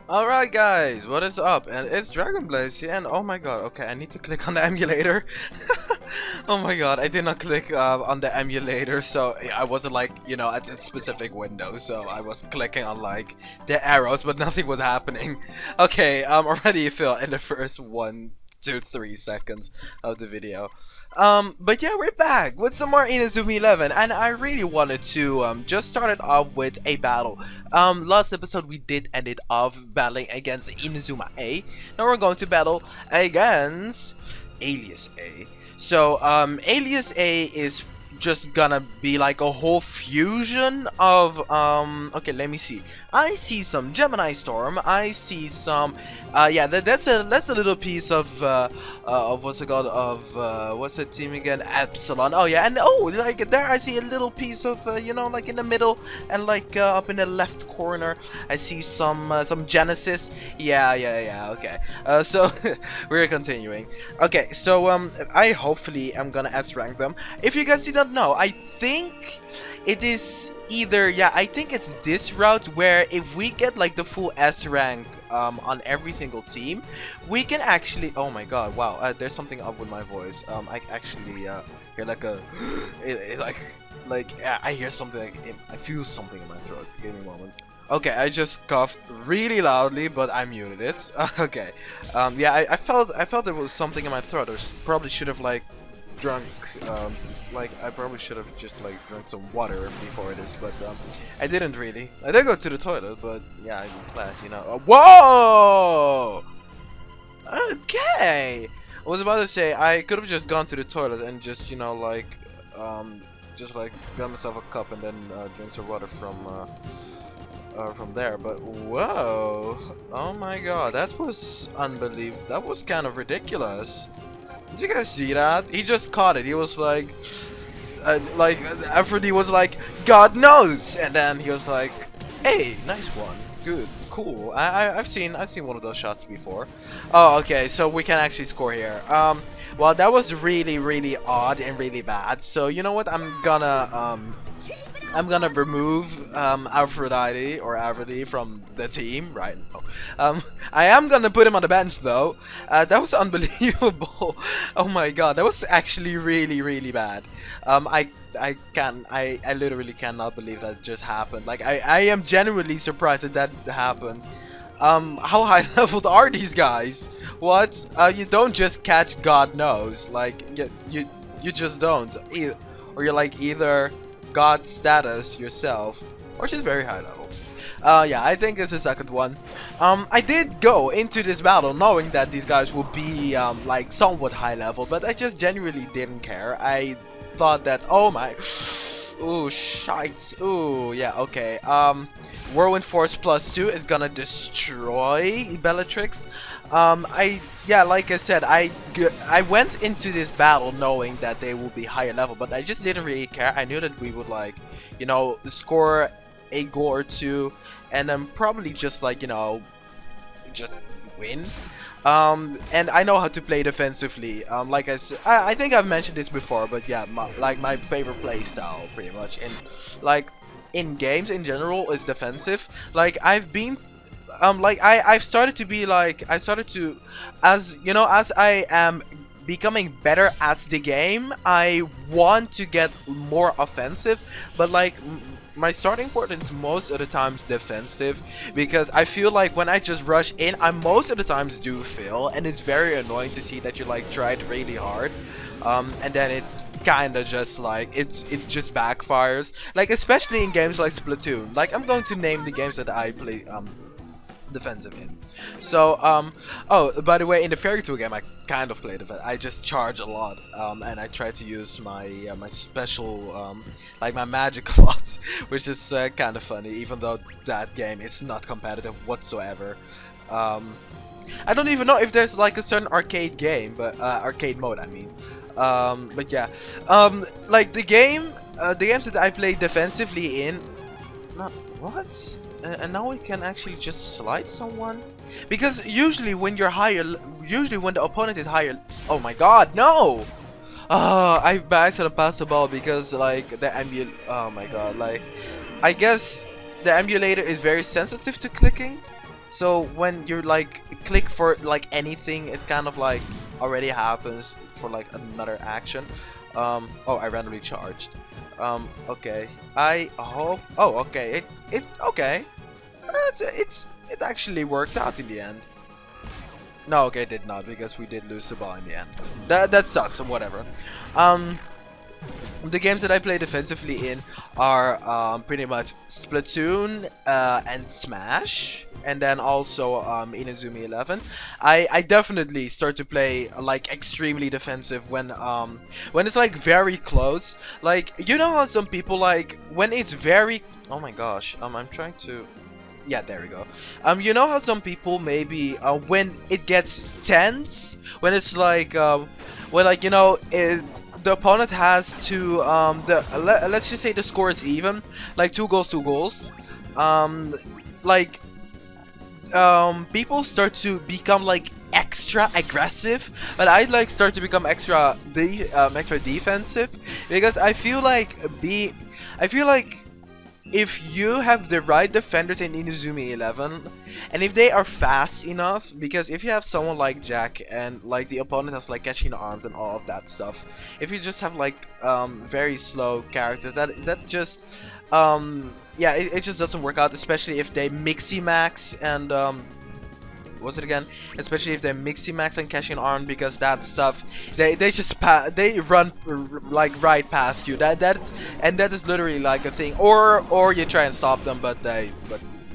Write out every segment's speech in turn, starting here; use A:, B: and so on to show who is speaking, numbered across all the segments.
A: Alright guys, what is up? And it's DragonBlaze here, and oh my god, okay, I need to click on the emulator. Oh my god, I did not click on the emulator, so I wasn't like, at a specific window, so I was clicking on like the arrows, but nothing was happening. Okay, already feel in the first 1 2 3 seconds of the video. But yeah, we're back with some more Inazuma 11, and I really wanted to just start it off with a battle. Last episode we did end it off battling against Inazuma A. Now we're going to battle against Alius A. So Alius A is just gonna be like a whole fusion of okay, let me see. I see some Gemini Storm. I see some yeah, that's a little piece of what's it called, of what's the team again, Epsilon. Oh yeah, and oh, like there I see a little piece of like in the middle, and like up in the left corner I see some Genesis. Yeah, okay. So we're continuing. Okay, so I hopefully am gonna S rank them. If you guys didn't know, I think it is either, yeah, I think it's this route where if we get like the full S rank on every single team, we can actually, oh my god, wow, there's something up with my voice. I actually hear like a I hear something, like I feel something in my throat. Give me a moment. Okay, I just coughed really loudly, but I muted it. Okay, yeah, I felt there was something in my throat. I probably should have like drunk, like I probably should have just like drunk some water before this, but I didn't really. I did go to the toilet, but yeah, I'm glad, whoa! Okay, I was about to say I could have just gone to the toilet and just just like got myself a cup and then drink some water from there, but whoa, oh my god, that was unbelievable. That was kind of ridiculous. Did you guys see that? He just caught it. He was like after he was like, God knows, and then he was like, hey, nice one, good, cool. I've seen one of those shots before. Oh, okay, so we can actually score here. Well, that was really odd and really bad. So you know what? I'm gonna remove Aphrodite from the team right now. I am gonna put him on the bench though. That was unbelievable. Oh my god, that was actually really bad. I literally cannot believe that just happened. Like I am genuinely surprised that happened. How high leveled are these guys? What? You don't just catch God knows. Like you just don't. Or you're like either God status yourself, or just very high level. Yeah, I think it's the second one. I did go into this battle knowing that these guys would be like somewhat high level, but I just genuinely didn't care. I thought that, oh my, ooh, shite, ooh, yeah, okay. Whirlwind Force +2 is gonna destroy Bellatrix. Yeah, like I said, I went into this battle knowing that they would be higher level, but I just didn't really care. I knew that we would like, score a goal or two, and then probably just like, just win. And I know how to play defensively. Like I said, I think I've mentioned this before, but yeah, my favorite play style pretty much in games in general is defensive. Like I've been I've started to be like, as I am becoming better at the game, I want to get more offensive, but like my starting point is most of the times defensive, because I feel like when I just rush in, I most of the times do fail, and it's very annoying to see that you like tried really hard, and then it kinda just like it just backfires, like especially in games like Splatoon. Like I'm going to name the games that I play defensive in. So oh, by the way, in the Fairy Tale game I kind of play defense. I just charge a lot, and I try to use my my special like my magic a lot, which is kind of funny, even though that game is not competitive whatsoever. I don't even know if there's like a certain arcade game, but arcade mode I mean. But yeah, like the games that I play defensively in, not what? And now we can actually just slide someone, because usually when you're higher, usually when the opponent is higher, oh my god, no! I by accident passed the ball because like the oh my god, like I guess the emulator is very sensitive to clicking. So when you like click for like anything, it kind of like already happens for like another action. Oh, I randomly charged. Okay. I hope. Oh, okay. Okay. It actually worked out in the end. No, okay, it did not, because we did lose the ball in the end. That sucks, or whatever. The games that I play defensively in are pretty much Splatoon and Smash, and then also Inazuma 11. I definitely start to play like extremely defensive when it's like very close. Like, you know how some people like when it's very, oh my gosh, I'm trying to, yeah, there we go. You know how some people maybe when it gets tense, when it's like when like, you know, the opponent has to let's just say the score is even, like 2 goals. Like people start to become like extra aggressive, but I'd like start to become extra defensive, because I feel like if you have the right defenders in Inazuma 11, and if they are fast enough, because if you have someone like Jack and like the opponent has like catching arms and all of that stuff, if you just have like very slow characters, that just yeah, it just doesn't work out, especially if they mixy max and what was it again? Especially if they mixy max and catching arm, because that stuff they just they run like right past you. That is literally like a thing. Or you try and stop them, but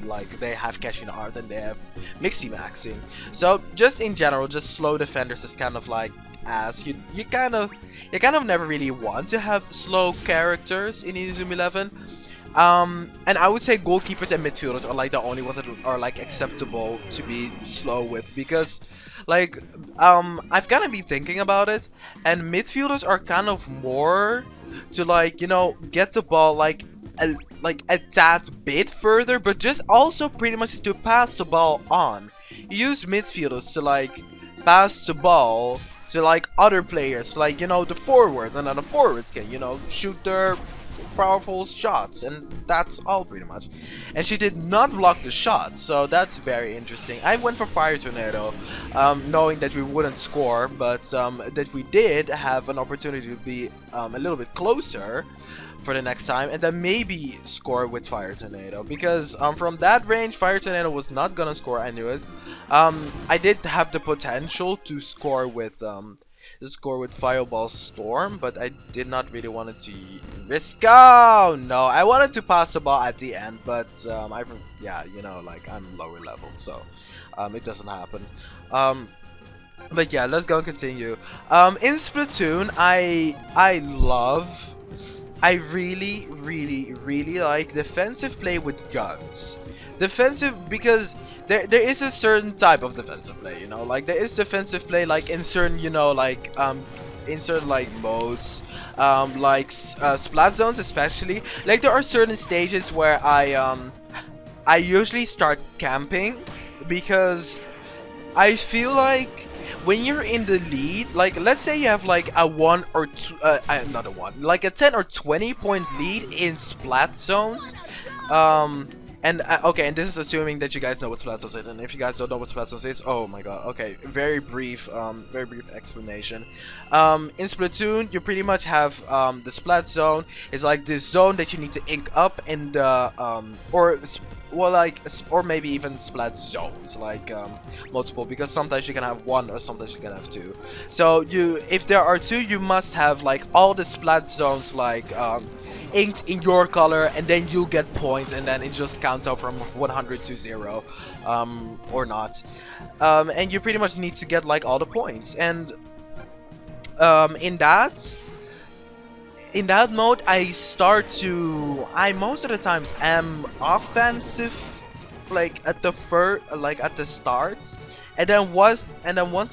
A: like they have catching arm and they have mixy maxing. So just in general, just slow defenders is kind of like ass. You kind of never really want to have slow characters in Inazuma 11. And I would say goalkeepers and midfielders are like the only ones that are like acceptable to be slow with, because like I've kind of been thinking about it, and midfielders are kind of more to like, you know, get the ball like a tad bit further, but just also pretty much to pass the ball on. You use midfielders to like pass the ball to like other players, like, you know, the forwards, and then the forwards can, you know, shoot their powerful shots, and that's all pretty much. And she did not block the shot, so that's very interesting. I went for Fire Tornado, knowing that we wouldn't score, but that we did have an opportunity to be a little bit closer for the next time, and then maybe score with Fire Tornado, because from that range Fire Tornado was not gonna score. I knew it. I did have the potential to score with Fireball Storm, but I did not really want to risk. Oh no, I wanted to pass the ball at the end, but yeah, you know, like I'm lower level, so it doesn't happen. But yeah, let's go and continue. In Splatoon, I really like defensive play with guns. Defensive, because there is a certain type of defensive play, you know, like there is defensive play like in certain, you know, like in certain like modes, like splat zones especially. Like there are certain stages where I usually start camping, because I feel like when you're in the lead, like let's say you have like a 1 or 2 not a 1, like a 10 or 20 point lead in splat zones, and okay, and this is assuming that you guys know what splat zones is, and if you guys don't know what splat zones is, oh my god, okay, very brief explanation. In Splatoon, you pretty much have the splat zone is like this zone that you need to ink up in the or maybe even splat zones, like multiple, because sometimes you can have 1 or sometimes you can have 2. So if there are 2, you must have like all the splat zones like inked in your color, and then you get points, and then it just counts out from 100 to 0 or not, and you pretty much need to get like all the points. And in that mode, I most of the times am offensive, like at the start, and then once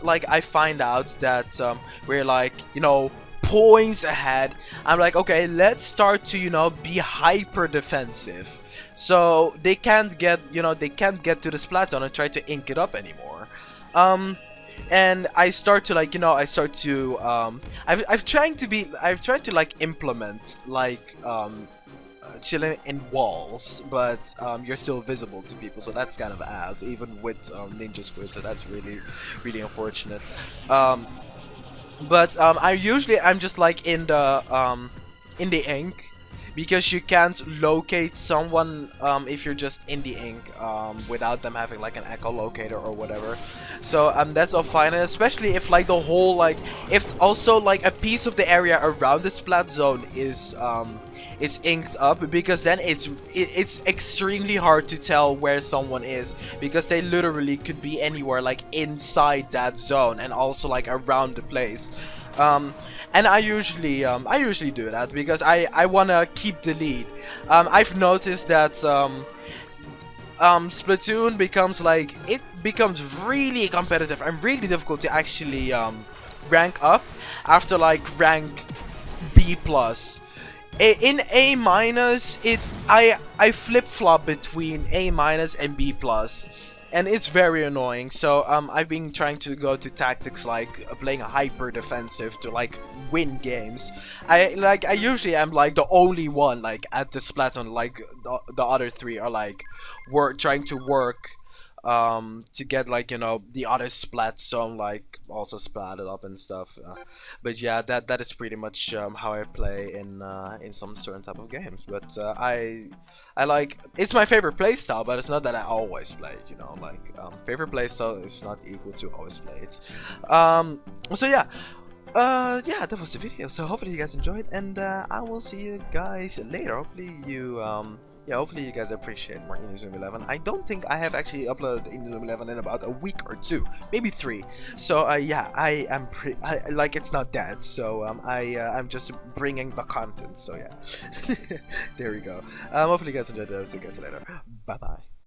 A: like I find out that we're like, you know, points ahead, I'm like, okay, let's start to, you know, be hyper defensive, so they can't get to the splat zone and try to ink it up anymore. And I start to like, you know, I've tried to like implement like chilling in walls, but you're still visible to people, so that's kind of ass, even with Ninja Squid, so that's really unfortunate. Um, I'm just like in the ink, because you can't locate someone if you're just in the ink without them having like an echolocator or whatever. So that's all fine, and especially if like the whole like if also like a piece of the area around the splat zone is inked up, because then it's extremely hard to tell where someone is, because they literally could be anywhere like inside that zone and also like around the place. And I usually do that because I wanna keep the lead. I've noticed that Splatoon becomes really competitive and really difficult to actually rank up after like rank B plus. In A minus, I flip flop between A minus and B plus, and it's very annoying. So I've been trying to go to tactics like playing hyper defensive to like win games. I usually am like the only one like at this platform, like the other three are like trying to work to get like, you know, the other splats, so I'm like also splatted up and stuff. But yeah, that is pretty much how I play in some certain type of games. But I like, it's my favorite playstyle, but it's not that I always play it, you know, like favorite playstyle is not equal to always play it. So yeah. Yeah, that was the video, so hopefully you guys enjoyed, and I will see you guys later. Hopefully you yeah, hopefully you guys appreciate more Inazuma 11. I don't think I have actually uploaded Inazuma 11 in about a week or two, maybe 3. So yeah, I am like, it's not dead. So I'm just bringing the content. So yeah, there we go. Hopefully you guys enjoyed it. I'll see you guys later. Bye bye.